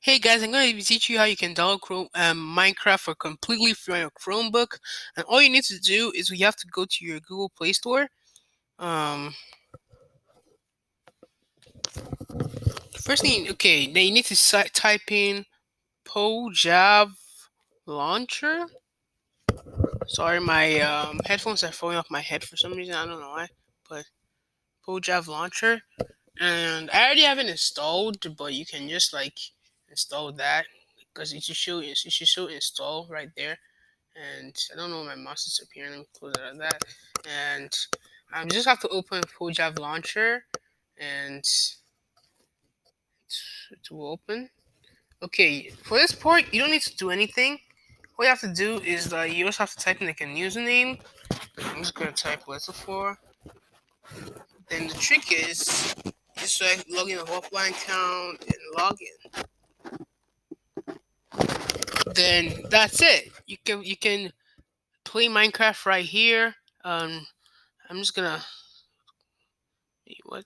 Hey guys, I'm going to be teaching you how you can download Minecraft for completely free on your Chromebook. And all you need to do is you have to go to your Google Play Store. Um, First thing, okay, then you need to type in PoJav Launcher. Sorry, my headphones are falling off my head for some reason. I don't know why, but PoJav Launcher. And I already have it installed, but you can just like install that because it should show install right there. And I don't know why my mouse is appearing. Let me close it like that. And I just have to open PoJav Launcher, and it will open. Okay, for this part, you don't need to do anything. All you have to do is you just have to type in like a username. I'm just gonna type Leslie4. Then the trick is just like log in a offline account and log in. Then that's it. You can play Minecraft right here. I'm just gonna what?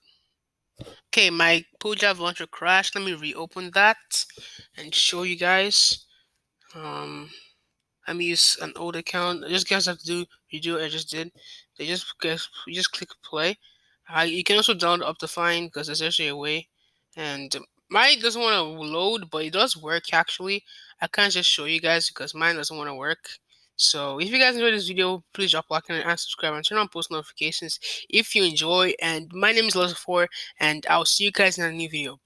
Okay, my PoJav launcher crashed. Let me reopen that and show you guys. Um, I'm use an old account. Just guys have to redo what I just did. You just click play. You can also download Optifine because there's actually a way. And mine doesn't want to load, but it does work actually. I can't just show you guys because mine doesn't want to work. So if you guys enjoyed this video, please drop a like and subscribe and turn on post notifications if you enjoy. And my name is Loza4, and I'll see you guys in a new video. Bye.